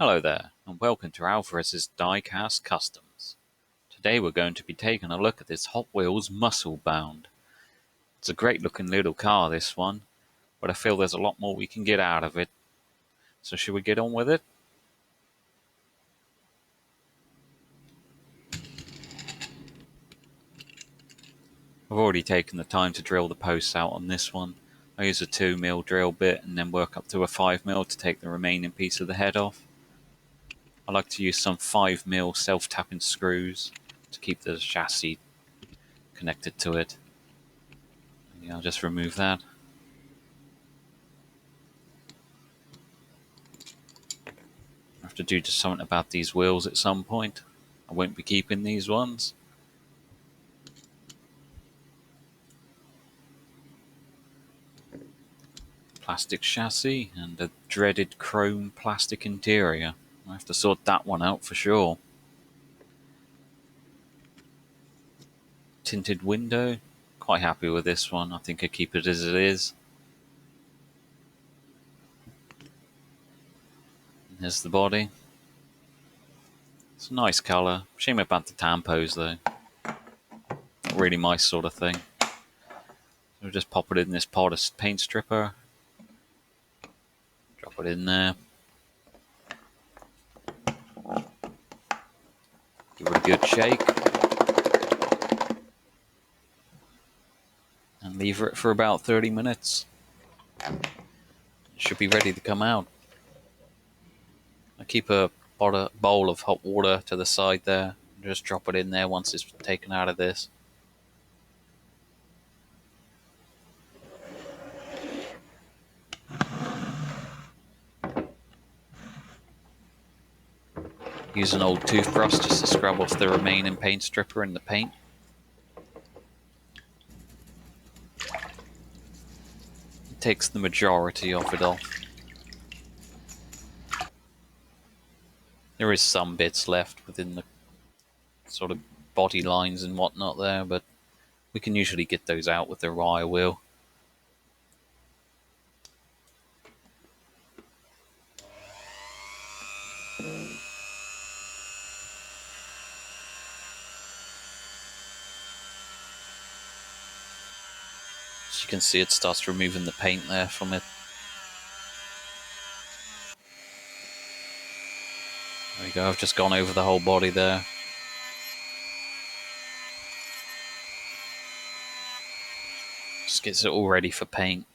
Hello there, and welcome to Alvarez's Diecast Customs. Today we're going to be taking a look at this Hot Wheels Muscle Bound. It's a great looking little car, this one, but I feel there's a lot more we can get out of it. So should we get on with it? I've already taken the time to drill the posts out on this one. I use a 2mm drill bit and then work up to a 5mm to take the remaining piece of the head off. I like to use some 5mm self-tapping screws to keep the chassis connected to it. Yeah, I'll just remove that. I have to do just something about these wheels at some point. I won't be keeping these ones. Plastic chassis and a dreaded chrome plastic interior. I have to sort that one out for sure. Tinted window. Quite happy with this one. I think I keep it as it is. And here's the body. It's a nice colour. Shame about the tampos though. Not really my sort of thing. We'll just pop it in this pot of paint stripper. Drop it in there. Give it a good shake. And leave it for about 30 minutes. It should be ready to come out. I keep a bowl of hot water to the side there. Just drop it in there once it's taken out of this. Use an old toothbrush just to scrub off the remaining paint stripper and the paint. It takes the majority of it off. There is some bits left within the sort of body lines and whatnot there, but we can usually get those out with the wire wheel. As you can see, it starts removing the paint there from it. There we go, I've just gone over the whole body there. Just gets it all ready for paint.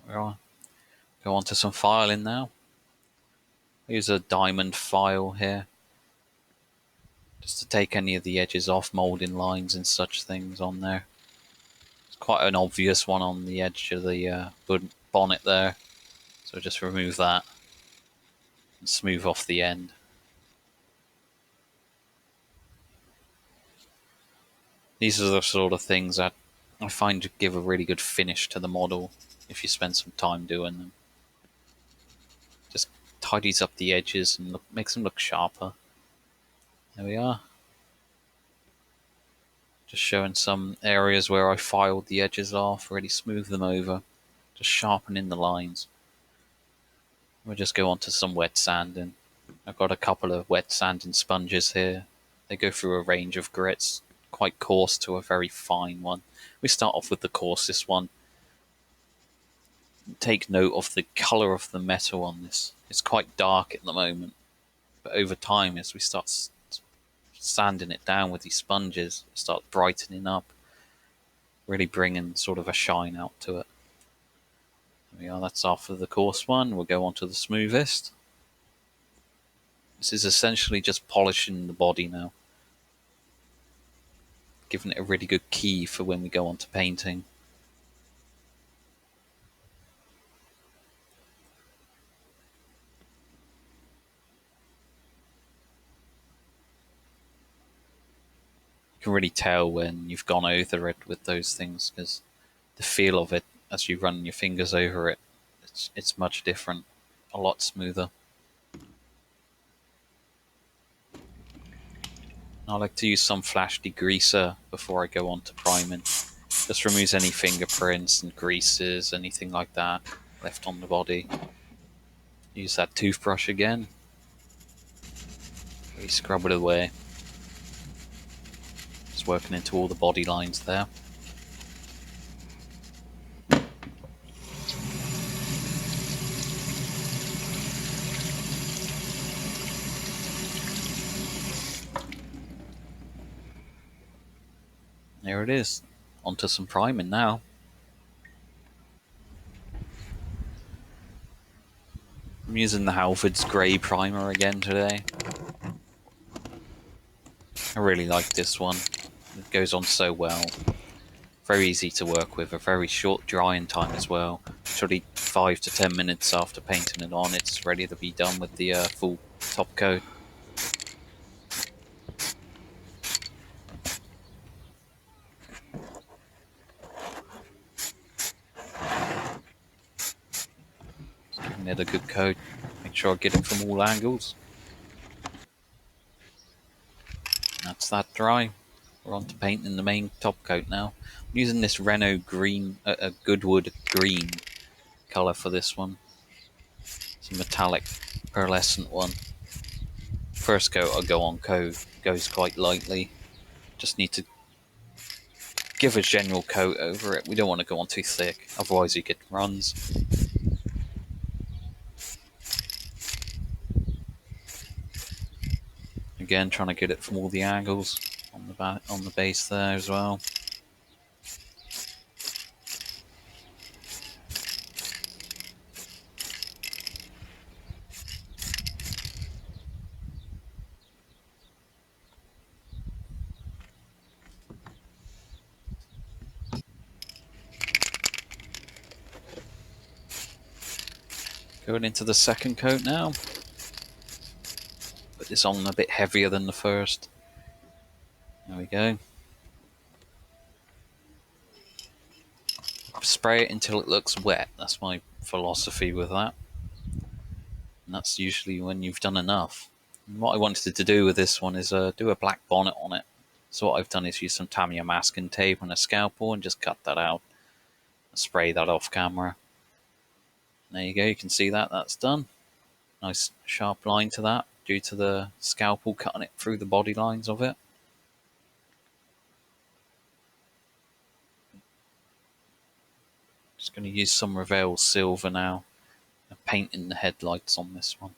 Right. Go on to some filing now. I use a diamond file here, just to take any of the edges off, moulding lines and such things on there. It's quite an obvious one on the edge of the bonnet there, so just remove that and smooth off the end. These are the sort of things that I find give a really good finish to the model if you spend some time doing them. Just tidies up the edges and makes them look sharper. There we are. Just showing some areas where I filed the edges off, really smooth them over, just sharpening the lines. We'll just go on to some wet sanding. I've got a couple of wet sanding sponges here. They go through a range of grits, quite coarse to a very fine one. We start off with the coarsest one. Take note of the colour of the metal on this. It's quite dark at the moment, but over time, as we start sanding it down with these sponges, it starts brightening up, really bringing sort of a shine out to it. There we are, that's after the coarse one. We'll go on to the smoothest. This is essentially just polishing the body now, giving it a really good key for when we go on to painting. You can really tell when you've gone over it with those things, because the feel of it as you run your fingers over it, it's much different, a lot smoother. I like to use some flash degreaser before I go on to priming. Just removes any fingerprints and greases, anything like that left on the body. Use that toothbrush again. Really scrub it away. Just working into all the body lines there. There it is. Onto some priming now. I'm using the Halford's Grey Primer again today. I really like this one. It goes on so well. Very easy to work with, a very short drying time as well. Literally 5 to 10 minutes after painting it on, it's ready to be done with the full top coat. Just giving it a good coat. Make sure I get it from all angles. That's that dry. We're on to painting the main top coat now. I'm using this Renault green, Goodwood green colour for this one. It's a metallic pearlescent one. First coat I go on goes quite lightly. Just need to give a general coat over it. We don't want to go on too thick, otherwise you get runs. Again, trying to get it from all the angles on the base there as well. Going into the second coat now. Put this on a bit heavier than the first. There we go. Spray it until it looks wet. That's my philosophy with that. And that's usually when you've done enough. And what I wanted to do with this one is do a black bonnet on it. So what I've done is use some Tamiya masking tape and a scalpel and just cut that out. And spray that off camera. There you go, you can see that, that's done. Nice sharp line to that, due to the scalpel cutting it through the body lines of it. Just going to use some Revell silver now, and painting the headlights on this one.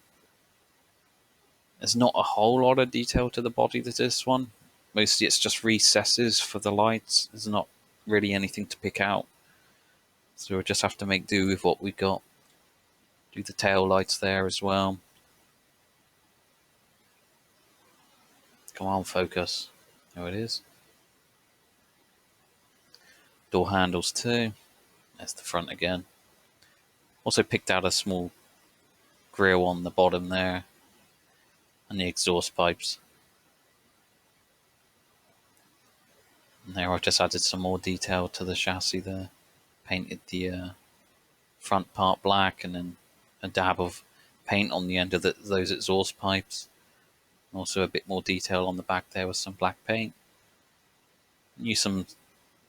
There's not a whole lot of detail to the body to this one. Mostly it's just recesses for the lights. There's not really anything to pick out. So we'll just have to make do with what we've got. Do the tail lights there as well. Come on, focus. There it is. Door handles too. There's the front again. Also picked out a small grille on the bottom there. And the exhaust pipes. And there I've just added some more detail to the chassis there. Painted the front part black and then a dab of paint on the end of those exhaust pipes. And also a bit more detail on the back there with some black paint. Use some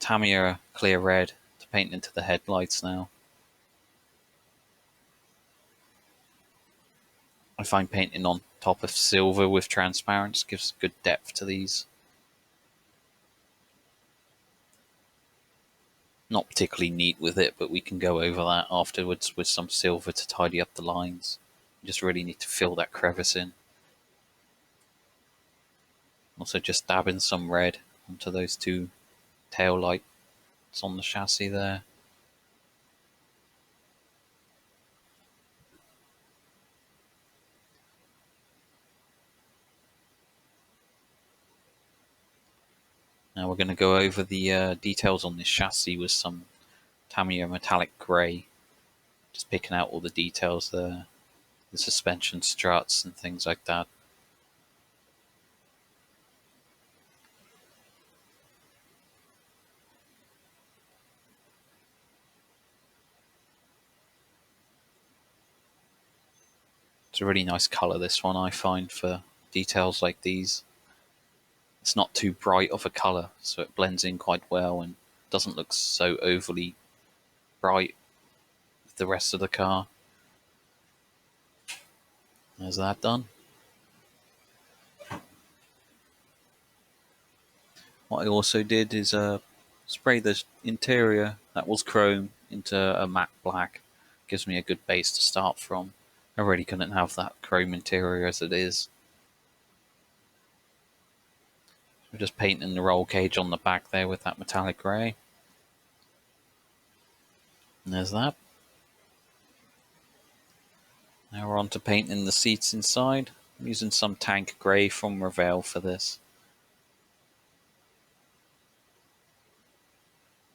Tamiya clear red to paint into the headlights now. I find painting on top of silver with transparents gives good depth to these. Not particularly neat with it, but we can go over that afterwards with some silver to tidy up the lines. You just really need to fill that crevice in. Also just dabbing some red onto those two tail lights on the chassis there. Now we're going to go over the details on this chassis with some Tamiya metallic grey. Just picking out all the details there. The suspension struts and things like that. It's a really nice colour, this one, I find, for details like these. It's not too bright of a colour, so it blends in quite well and doesn't look so overly bright with the rest of the car. There's that done. What I also did is spray the interior that was chrome into a matte black. Gives me a good base to start from. I really couldn't have that chrome interior as it is. We're just painting the roll cage on the back there with that metallic grey. And there's that. Now we're on to painting the seats inside. I'm using some tank grey from Revell for this.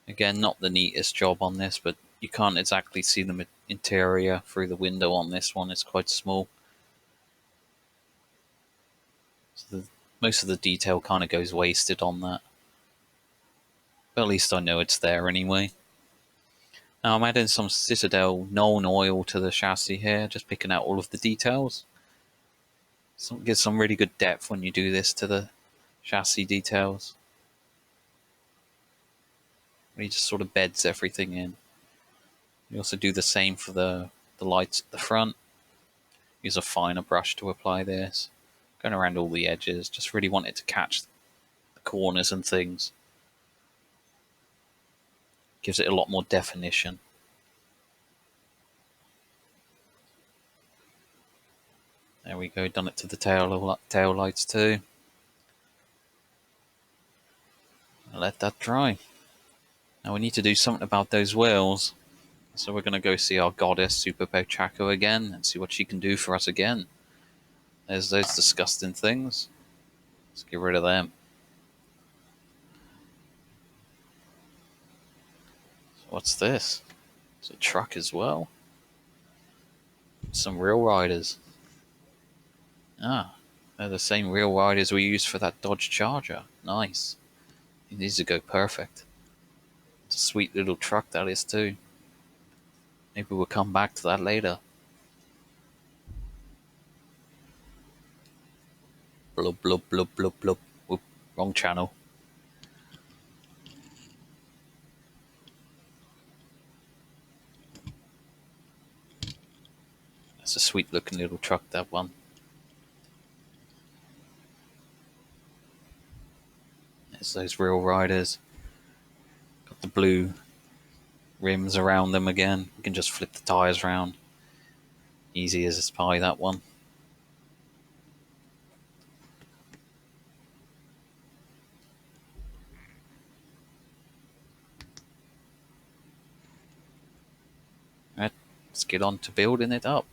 Again, not the neatest job on this, but you can't exactly see the interior through the window on this one. It's quite small. So most of the detail kind of goes wasted on that. But at least I know it's there anyway. Now I'm adding some Citadel Nuln oil to the chassis here, just picking out all of the details. So it gives some really good depth when you do this to the chassis details. It just sort of beds everything in. You also do the same for the lights at the front. Use a finer brush to apply this. Going around all the edges, just really want it to catch the corners and things. Gives it a lot more definition. There we go, done it to the tail lights too. Let that dry. Now we need to do something about those wheels. So we're going to go see our goddess Super Pochaco again and see what she can do for us again. There's those disgusting things. Let's get rid of them. So what's this? It's a truck as well. Some real riders. Ah, they're the same real riders we used for that Dodge Charger. Nice. These would go perfect. It's a sweet little truck that is too. Maybe we'll come back to that later. Blub, blub, blub, blub, blub. Whoop, wrong channel. That's a sweet looking little truck, that one. There's those real riders. Got the blue rims around them again. You can just flip the tyres around. Easy as a pie, that one. Right, let's get on to building it up.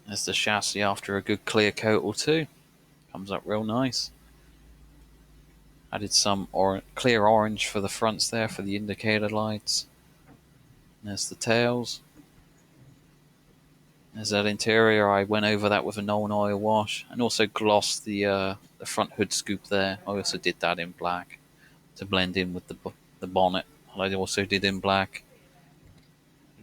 There's the chassis after a good clear coat or two. Comes up real nice. Added some clear orange for the fronts there for the indicator lights. There's the tails. There's that interior. I went over that with a Nuln oil wash and also glossed the front hood scoop there. I also did that in black to blend in with the bonnet. I also did in black.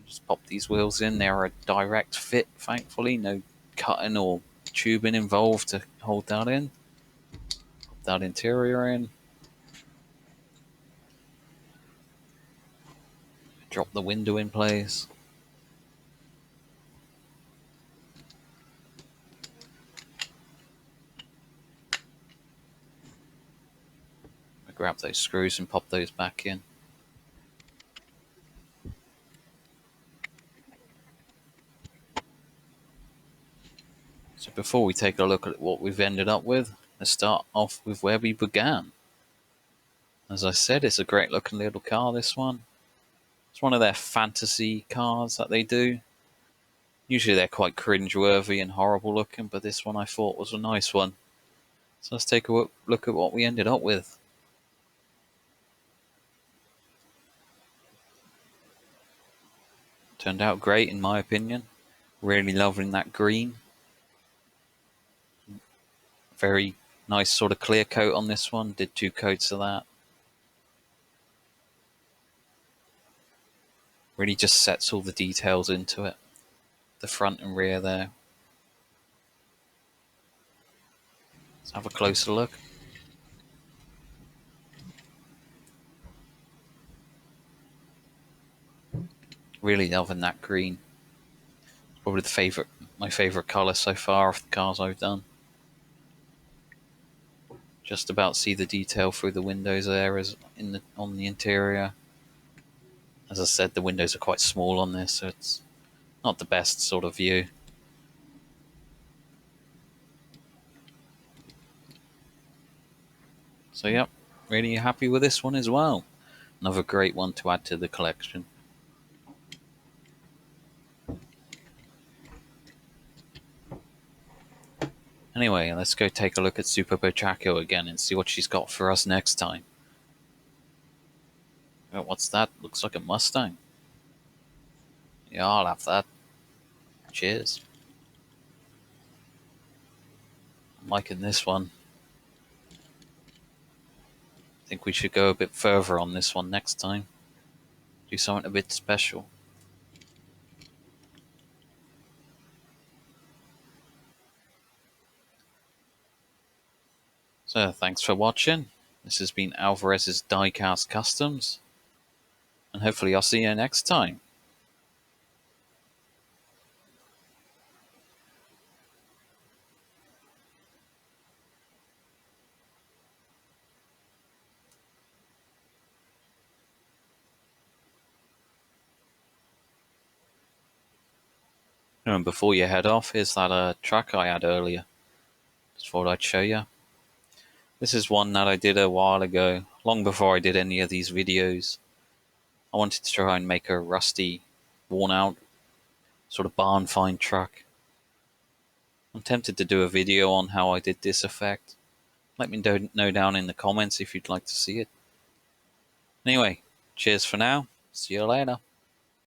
Just pop these wheels in. They're a direct fit, thankfully. No cutting or tubing involved to hold that in. Pop that interior in. Drop the window in place. Grab those screws and pop those back in. So before we take a look at what we've ended up with, let's start off with where we began. As I said, it's a great looking little car, this one. It's one of their fantasy cars that they do. Usually they're quite cringe-worthy and horrible looking, but this one I thought was a nice one. So let's take a look at what we ended up with. Turned out great in my opinion. Really loving that green. Very nice sort of clear coat on this one. Did 2 coats of that. Really just sets all the details into it. The front and rear there. Let's have a closer look. Really loving that green. Probably my favorite color so far of the cars I've done. Just about see the detail through the windows there on the interior. As I said, the windows are quite small on this, so it's not the best sort of view. So yep, really happy with this one as well. Another great one to add to the collection. Anyway, let's go take a look at Super Pochaco again and see what she's got for us next time. Oh, what's that? Looks like a Mustang. Yeah, I'll have that. Cheers. I'm liking this one. I think we should go a bit further on this one next time. Do something a bit special. So, thanks for watching. This has been Alvarez's Diecast Customs. And hopefully I'll see you next time. And before you head off, here's that track I had earlier. Just thought I'd show you. This is one that I did a while ago, long before I did any of these videos. I wanted to try and make a rusty, worn out, sort of barn find truck. I'm tempted to do a video on how I did this effect. Let me know down in the comments if you'd like to see it. Anyway, cheers for now. See you later.